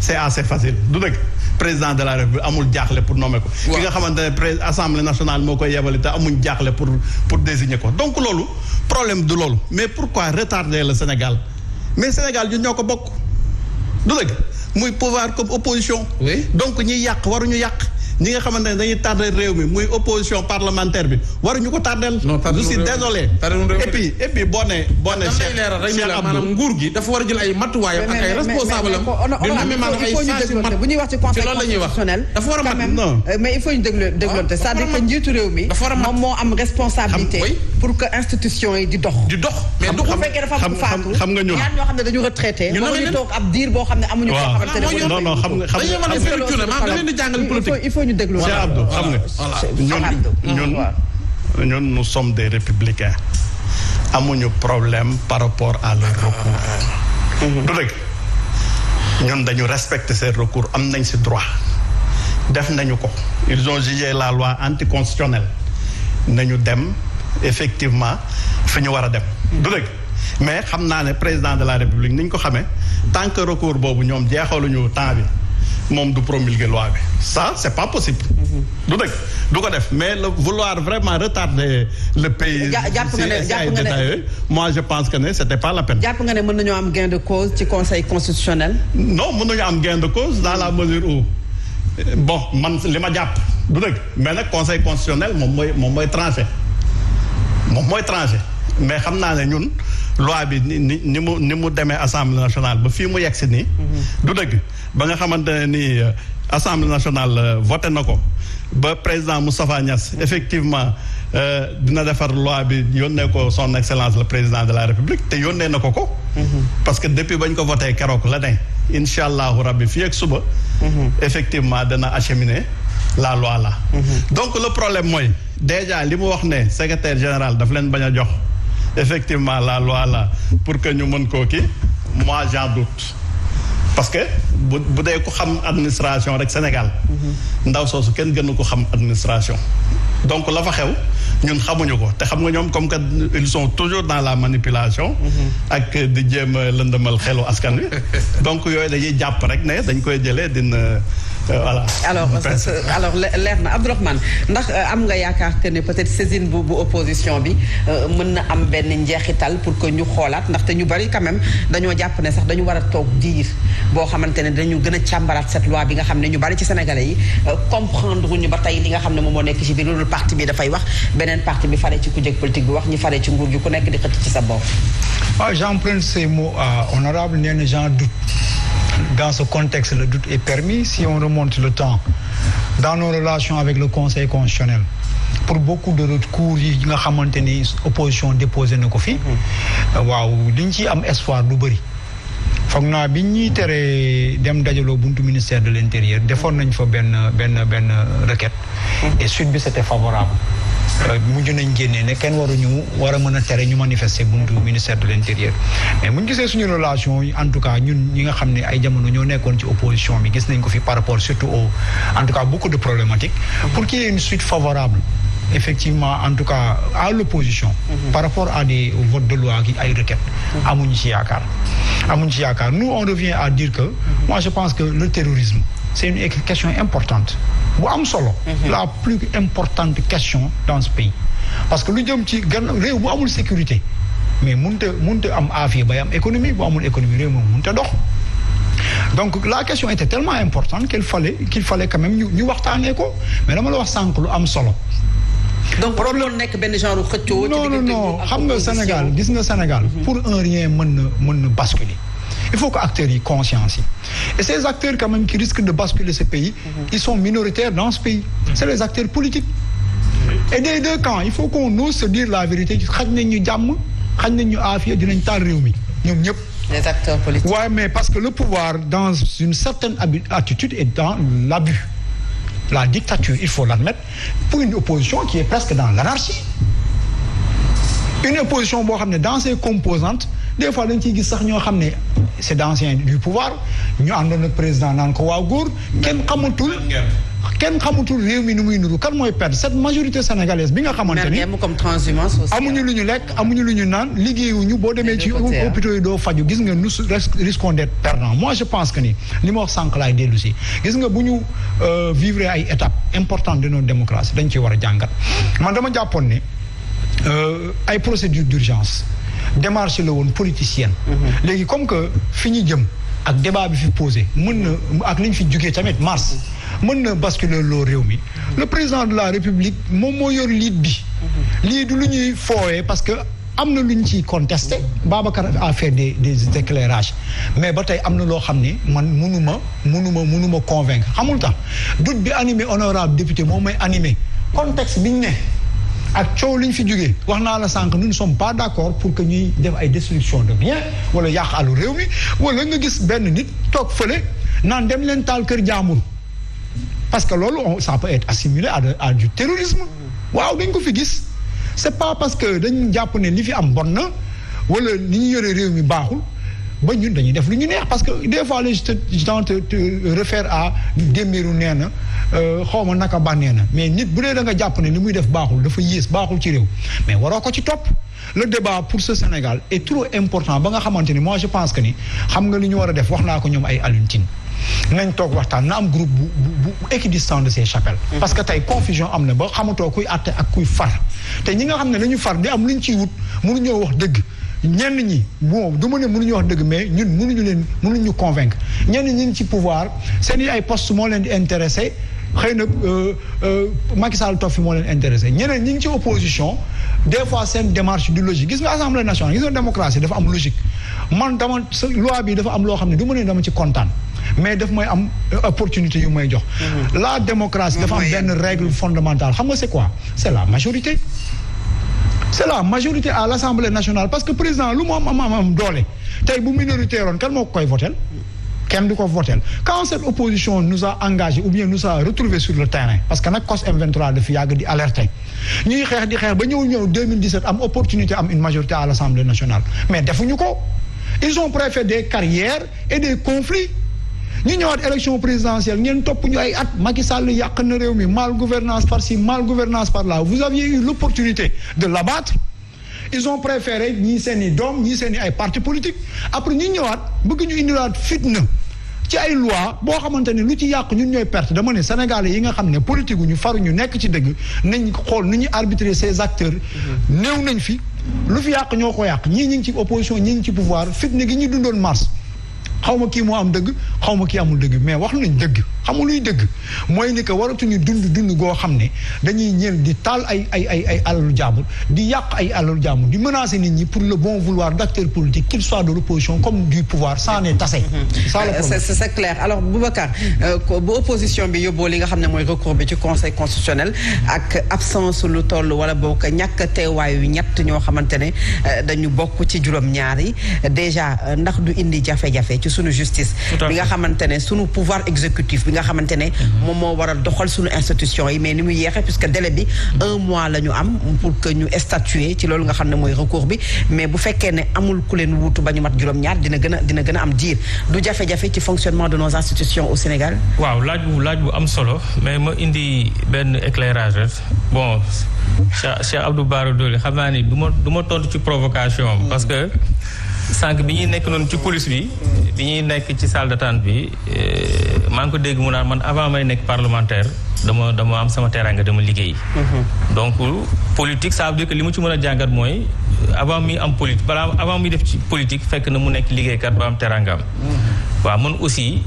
c'est assez facile du dëgg président de la République amul jaaxle pour nommer ko. ki nga xamante ne assemblée nationale moo koy yebali te amuñ jaaxle pour désigner ko donc loolu problème du loolu mais pourquoi retarder le Sénégal mais Sénégal ñun ñoo ko bokk du dëgg muy pouvoir comme opposition. oui donc ñiy yàq waruñu yàq. ñi nga xamante ne dañuy tardé réew mi muy opposition parlementaire bi waruñu ko tardel. je suis désolé. et puis boo nee. Cheikh maanaam nguur gi dafa war a jël ay matuwaayam ak ay responsable am. bu ñuy wax ci conseil constitutionnel. dafa war a mat non mais il faut ñu dégloonte c'est-à-dire que njiitu réew mi. moom moo am responsabilité. pour que institution yi di dox. mais bu fekkee dafa am faatu. xam nga ñun ñaar ñoo xam ne dañu retraité. ñu toog ab diir boo xam ne amuñu. waaw non non xam nga il faut ñu déglu. Cheikh Abdou xam nga ñun nous sommes des républicains amuñu problème par rapport à leur recours. du dëgg ñun dañu respecter ces recours am nañ ci droit def nañu ko ils ont jugé la loi anticonstitutionnelle nañu dem effectivement fi ñu war a dem. du dëgg mais xam naa ne président de la République ni ñu ko xamee tant que recours boobu ñoom jeexaluñu temps bi. moom du promulguer loi bi ça c'est pas possible. du dëgg du ko def mais le vouloir vraiment retarder le pays. jàpp nga ne moi je pense que ne c'était pas la peine. jàpp nga ne mën nañoo am gain de cause ci conseil constitutionnel. non mën nañu am gain de cause dans la mesure où bon man li ma jàpp du dëgg mais nag conseil constitutionnel moom mooy tranché mais xam naa ne ñun loi bi ni mu demee assemblée nationale ba fii mu yegg si nii. du dëgg ba nga xamante ne nii assemblée nationale voté na ko ba président Moustapha Niasse effectivement dina defar loi bi yónnee ko son excellence le président de la république te yónnee na ko. parce que depuis bañ ko voté keroog la ne incha allahu rabbi fii ak suba. effectivement dana acheminer la loi là. donc le problème mooy déjà li mu wax ne secrétaire général daf leen bañ a jox. effectivement la loi là pour que ñu mën koo kii moi j'en doute parce que bu dee ko xam administration rek Sénégal ndaw soosu kenn gënu ko xam administration donc la fa xew ñun xamuñu ko te xam nga ñoom comme que ils sont toujours dans la manipulation ak di jéem a lëndëmal xelu askan wi donc yooyu dañuy jàpp rek ne dañ koy jëlee dina voilà. alors leer na Abdourahmane ndax am nga yaakaar que ne peut-être saisine bu opposition bi mën na am benn njeexital pour que ñu xoolaat ndaxte ñu bari quand même dañoo jàpp ne sax dañu war a toog diir boo xamante ne dañu gën a càmbaraat cette loi bi nga xam ne ñu bari ci sénégalais yi comprendre ñu ba tey li nga xam ne moom moo nekk ci biir loolu parti bi dafay wax beneen parti bi faree ci kujje politique bi wax ñi faree ci nguur gi ku nekk di xëcc ci sa bopp. waaw j'emprunte ces mots honorable nee na j'en doute. Dans ce contexte, le doute est permis. Si on remonte le temps, dans nos relations avec le Conseil constitutionnel, pour beaucoup de recours yi nga xamante ni opposition déposé na ko fi. waaw liñ ci am espoir du bëri. foog naa bi ñuy teree dem dajaloo buntu ministère de l'intérieur defoon nañ fa benn requête. et suite bi c'était favorable. mujj nañ génnee ne kenn war a mën a tere ñu manifester buntu ministère de l'intérieur mais muñ gisee suñu relation en tout cas ñun ñi nga xam ne ay jamono ñoo nekkoon ci opposition bi gis nañ ko fi par rapport surtout en tout cas beaucoup de problématiques pour qu'il y ait une suite favorable effectivement en tout cas à l'opposition par rapport à des votes de loi ki ay requêtes amuñu ci yaakaar nous on revient à dire que moi je pense que le terrorisme c'est une question importante bu am solo la plus importante question dans ce pays parce que lu jëm ci réew bu amul sécurité mais mënta am aafiya bay am économie bu amul économie réew moom mënta dox donc la question était tellement importante qu'il fallait quand même ñu waxtaanee ko mais dama la wax sànq lu am solo donc problème nekk benn genre xëccoo non xam nga Sénégal gis nga Sénégal pour un rien mën na basculer il faut que acteurs yi conscience yi et ces acteurs quand même qui risquent de basculer ce pays ils sont minoritaires dans ce pays c'est les acteurs politiques et des deux camps il faut qu'on ose se dire la vérité xaj nañ ñu jàmm xaj nañ ñu aafiya dinañ taal réew mi ñoom ñëpp les acteurs politiques ouais mais parce que le pouvoir dans une certaine attitude est dans l'abus la dictature il faut l'admettre pour une opposition qui est presque dans l'anarchie une opposition boo xam ne dans ses composantes des fois dañ ciy gis sax ñoo xam ne c'est d'anciens du pouvoir ñu àndoon ak président naan ko waaw góor kenn xamatul réew mi nu muy nuru kan mooy perdre cette majorité sénégalaise bi nga xamante ni comme transhumance aussi amuñu lu ñu lekk amuñu lu ñu naan liggéeyuñu boo demee ci hôpitaux yi doo faju gis nga nous risquons d'être perdants. Moi je pense que ni li ma wax sànq laay dellu si gis nga bu ñu vivre ay étapes importantes de notre démocratie dañ ciy war a jàngat man dama jàppoon ne ay procédure d'urgence démarche la woon politicienne léegi comme que fi ñu jëm ak débat bi fi posé mën na ak li ñu fi jugee tamit mars mën na basculer loo réew mi le président de la république moom moo yor lead bi lii du lu ñuy foowee parce que am na lu ñu ciy contesté Babacar a fait des éclairages mais ba tey am na loo xam ne man mënuma convaincre xamul tax doute bi animé honorable député moom may animé contexte bi ñu ne ak coow li ñu fi jógee wax naa la sànq nous ne sommes pas d'accord pour que ñuy def ay destruction de biens wala yàq àllu réew mi wala nga gis benn nit toog fële naan dem leen taal kër jaamur parce que loolu ça peut être assimilé à du terrorisme waaw dañ ko fi gis c'est pas parce que dañ jàpp ne li fi am bon na wala ni ñu yore réew mi baaxul ba ñun dañuy def lu ñu neex parce que des fois les gens te réfèrent à démbiru nee na xaw ma naka bànnee na mais nit bu dee da nga jàpp ne li muy def baaxul dafa yées baaxul ci réew mais waroo ko ci topp le débat pour ce Sénégal est trop important ba nga xamante ni moi je pense que ni xam nga li ñu war a def wax naa ko ñoom ay Alioune Tine nañ toog waxtaan na am groupe bu équidistant de ces chapelles parce que tey confusion am na ba xamatoo kuy àtte ak kuy far te ñi nga xam ne dañu far di am lu ñu ciy wut mënuñoo wax dëgg ñenn ñi bon du ma ne mënuñu wax dëgg mais ñun mënuñu convaincre ñenn ñi ngi ci pouvoir seen i ay poste moo leen di intéressé xëy na Macky Sall toog fi moo leen intéressé ñeneen ñi ngi ci opposition des fois seen démarche du logique gis nga assemblée nationale gis nga démocratie dafa am logique man dama loi bi dafa am loo xam ne du ma ne dama ci kontaan mais daf may am opportunité yu may jox la démocratie dafa am benn règle fondamentale xam nga c'est quoi c'est la majorité à l'Assemblée nationale parce que président lu mu am doole tey bu minorité roon kan moo ko koy votel kenn du ko votel quand cette opposition nous a engagé ou bien nous a retrouvé sur le terrain parce que nag COS M23 dafa yàgg di alerter ñuy xeex di xeex ba ñëw 2017 am opportunité am une majorité à l'Assemblée nationale mais defuñu ko ils ont préféré des carrières et des conflits ñu ñëwaat élection présidentielle ngeen topp ñu ay at Macky Sall yàq na réew mi mal gouvernance par-ci mal gouvernance par-là vous aviez eu l'opportunité de l'abattre ils ont préféré ñii seen i doom ñii seen i ay partis politiques après ñu ñëwaat bëgg ñu indiwaat fitna ci ay loi boo xamante ne lu ci yàq ñun ñooy perte dama ne Sénégalais yi nga xam ne politique ñu faruñu nekk ci dëgg nañ xool nu ñuy arbitrer ces acteurs néew nañ fi lu fi yàq ñoo ko yàq ñii ñi ngi ci opposition ñii ngi ci pouvoir fitna gi ñu dundoon mars xaw ma kii moo am dëgg xaw ma kii amul dëgg mais wax nañ dëgg xamul luy dëgg mooy ni que waratuñu dund goo xam ne dañuy ñël di taal ay alalu jàmbur di yàq ay alalu jàmbur di menacer nit ñi pour le bon vouloir d'acteurs politiques qu'ils soient de l'opposition comme du pouvoir ça n'est tassé. c'est clair alors Boubacar bu opposition bi yóbboo li nga xam ne mooy recours bi ci conseil constitutionnel ak absence lu toll wala boog ñàkk teewaayu ñett ñoo xamante ne dañu bokk ci juróom-ñaar yi déjà ndax du indi jafe-jafe ci sunu justice bi nga xamante ne sunu pouvoir exécutif bi nga xamante ne moom moo war a doxal sunu institution yi mais ni muy yeexee puisque délai bi 1 mois la ñu am pour que ñu statuer ci loolu nga xam ne mooy recours bi mais bu fekkee ne amul ku leen wuutu ba ñu mat juróom-ñaar dina gën a am diir du jafe-jafe ci fonctionnement de nos institutions au Sénégal. waaw laaj bu am solo mais ma indi benn éclairage bon Cheikh Abdou Bara Dolly xam naa ni du ma tontu ci provocation parce que sànq bi ñuy nekk noonu ci coulisses bi ñuy nekk ci salle d'attente bi maa ngi ko dégg mu naan man avant may nekk parlementaire dama am sama teranga dama liggéey. donc politique ça veut dire que li mu ci mën a jàngat mooy avant mi am politique avant mi def ci politique fekk na mu nekk liggéeykat ba am terangam. waaw man aussi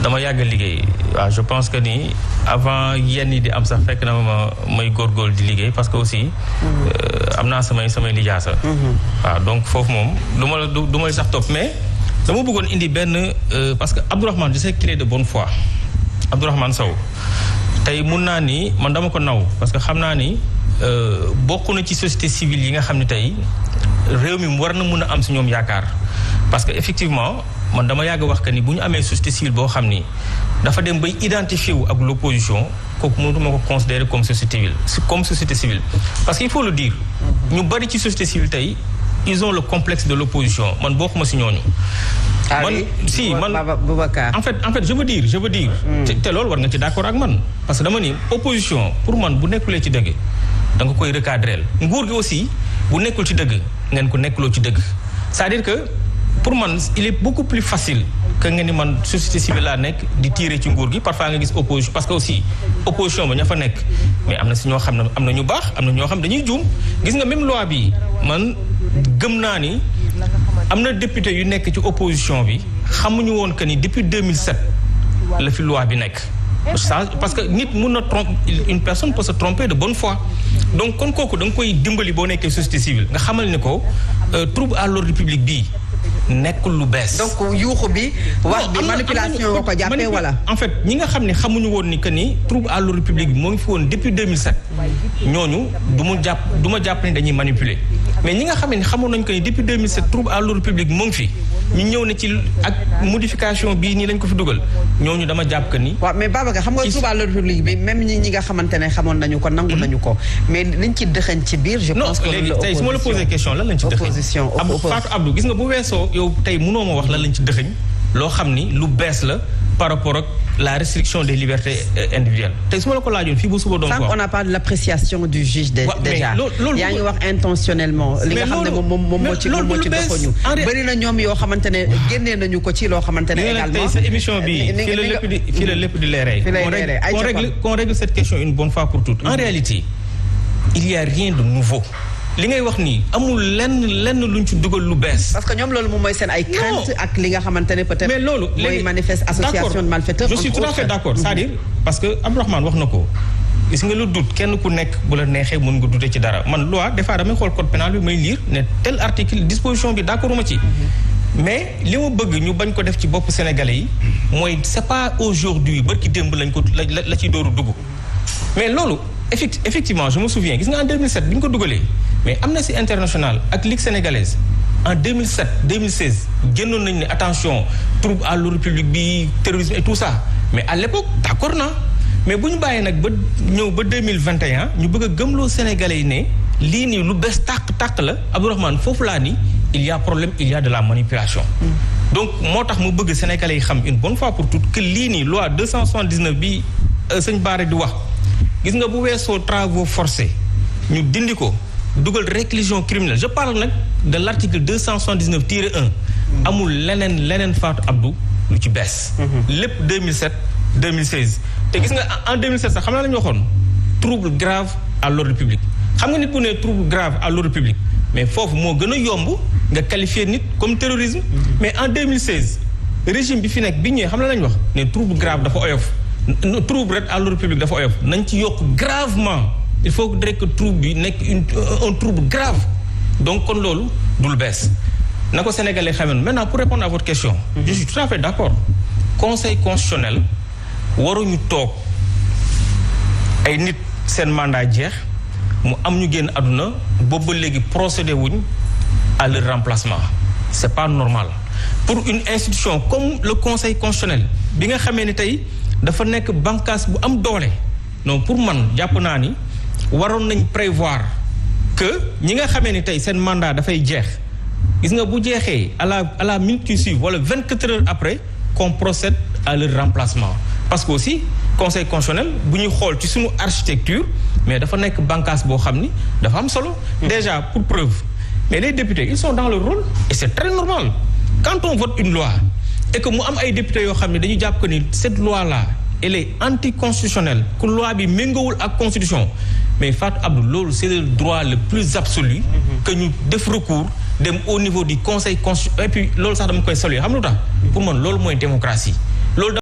dama yàgg liggéey waaw je pense que ni avant yenn yi di am sax fekk na ma may góorgóorlu di liggéey parce que aussi am naa samay lijaasa. waaw donc foofu moom du ma sax topp mais dama bëggoon indi benn parce que Abdourahmane je sais qu'il est de bonne foi Abdourahmane Sow tey mun naa ni man dama ko naw parce que xam naa ni bokk na ci société civile yi nga xam ne tey réew mi war na mun a am si ñoom yaakaar parce que effectivement man dama yàgg wax que ni bu ñu amee société civile boo xam ni dafa dem bay identifié wu ak l'opposition kooku mënutuma ko considérer comme société civile parce que il faut le dire ñu bari ci société civile tey ils ont le complexe de l'opposition man bokkuma si ñooñu. Boubacar. en fait je veux dire. te loolu war nga ci d'accord ak man parce que dama ni opposition pour man bu nekkulee ci dëgg da nga koy recadrer nguur gi aussi bu nekkul ci dëgg ngeen ko nekkuloo ci dëgg c'est-à-dire que pour man il est beaucoup plus facile que ngeen ni man société civile laa nekk di tirer ci nguur gi parfois nga gis opposition parce que aussi opposition ba ña fa nekk mais am na si ñoo xam ne am na ñu baax am na ñoo xam dañuy juum gis nga même loi bi man gëm naa ni am na député yu nekk ci opposition bi xamuñu woon que ni depuis 2007 la fi loi bi nekk parce que nit mun na tromper une personne peut se tromper de bonne foi donc kon kooku da nga koy dimbali boo nekkee société civile nga xamal ni ko trouble à l'ordre public bii nekkul lu bees. donc yuuxu bi wax bi manipulation nga ko jàppee wala. en fait ñi nga xam ne xamuñu woon ni que ni trouble à l'ordre public bi moo ngi fi woon depuis 2007 ñooñu du ma jàpp ni dañuy manipuler mais ñi nga xam ne xamoon nañu que ni depuis 2007 trouble à l'ordre public moo ngi fi ñu ñëw ne ci ak modification bii nii lañ ko fi dugal ñooñu dama jàpp que ni. waaw mais Babacar xam nga trouble à l'ordre public bi même ñi nga xamante ne xamoon nañu ko nangu nañu ko mais liñ ci dëxañ ci biir. je pense que léegi tey su ma la posé question lan lañ ci dëxañ. Fatou Abdou gis nga bu weesoo yow tey mënoo ma wax lan lañ ci dëxañ loo xam ni lu bees la par rapport ak la restriction des libertés individuelles tey su ma la ko laajoon fii bu suba doon ko on n'a pas de l'appréciation du juge déjà yaa ngi wax intentionnellement li nga xam ne moom moo ci doxoñu bëri na ñoom yoo xamante ne génnee nañu ko ci loo xamante ne également tey sa émission bi fii la lépp di leeree qu'on règle cette question une bonne fois pour toutes en réalité il y a rien de nouveau li ngay wax nii amul lenn luñ ci dugal lu bees. parce que ñoom loolu moom mooy seen ay crainte ak li nga xamante ne peut-être. mais loolu mooy manifeste association de malfaiteurs. je suis tout à fait d'accord c'est-à-dire parce que Abdourahmane wax na ko gis nga lu doute kenn ku nekk bu la neexee mën nga douter ci dara man loi des fois damay xool code pénal bi may lire ne tel article disposition bi d'accord ma ci. mais li ma bëgg ñu bañ ko def ci bopp sénégalais yi mooy c'est pas aujourd'hui barki démb lañ ko la ciy dooru dugg mais loolu effectivement je me souviens gis nga en 2007 bi ñu ko dugalee. mais Amnesty International ak Ligue sénégalaise en 2007 2016 génnoon nañu ne attention trouble à l'ordre public bi terrorisme et tout ça mais à l'époque d'accord na mais bu ñu bàyyee nag ba ñëw ba 2021 ñu bëgg a gëmloo sénégalais yi ne lii nii lu bees tàq la Abdourahmane foofu laa ni il y a problème il y a de la manipulation donc moo tax mu bëgg sénégalais yi xam une bonne fois pour toutes que lii nii loi 279 bi sëñ Bara di wax gis nga bu weesoo travaux forcés ñu dindi ko dugal réclusion criminelle je parle nag de l'article 279-1 amul leneen Fatou Abdou lu ci bees lépp 2007 2016 te gis nga en 2007 sax xam naa la ñu waxoon trouble grave à l'ordre public xam nga nit bu ne trouble grave à l'ordre public mais foofu moo gën a yomb nga qualifier nit comme terrorisme mais en 2016 régime bi fi nekk bi ñëwee xam na lañu wax ne trouble grave dafa oyof trouble rek à l'ordre public dafa oyof nañ ci yokk gravement il faut que trouble bi nekk un trouble grave donc kon loolu dul bees na ko sénégalais xamoon maintenant pour répondre à votre question je suis tout à fait d'accord conseil constitutionnel waruñu toog ay nit seen mandat jeex mu am ñu génn àdduna boobu ba léegi procédé wuñ à leur remplacement c'est pas normal pour une institution comme le conseil constitutionnel bi nga xamee ni tey dafa nekk bànqaas bu am doole non pour man jàpp naa ni waroon nañ prévoir que ñi nga xamee ni tey seen mandat dafay jeex gis nga bu jeexee à la minute qui suit wala 24 heures après qu'on procède à leur remplacement parce que aussi conseil constitutionnel bu ñuy xool ci suñu architecture mais dafa nekk bànqaas boo xam ni dafa am solo déjà pour preuve mais les députés ils sont dans leur rôle et c'est très normal quand on vote une loi et que mu am ay députés yoo xam ne dañu jàpp que ni cette loi là elle est anticonstitutionnelle que loi bi méngawul ak constitution mais Fatou Abdou loolu c'est le droit le plus absolu que ñu def recours dem au niveau du conseil constitutionnel et puis loolu sax dama koy saluer xam lu tax pour man loolu mooy démocratie loolu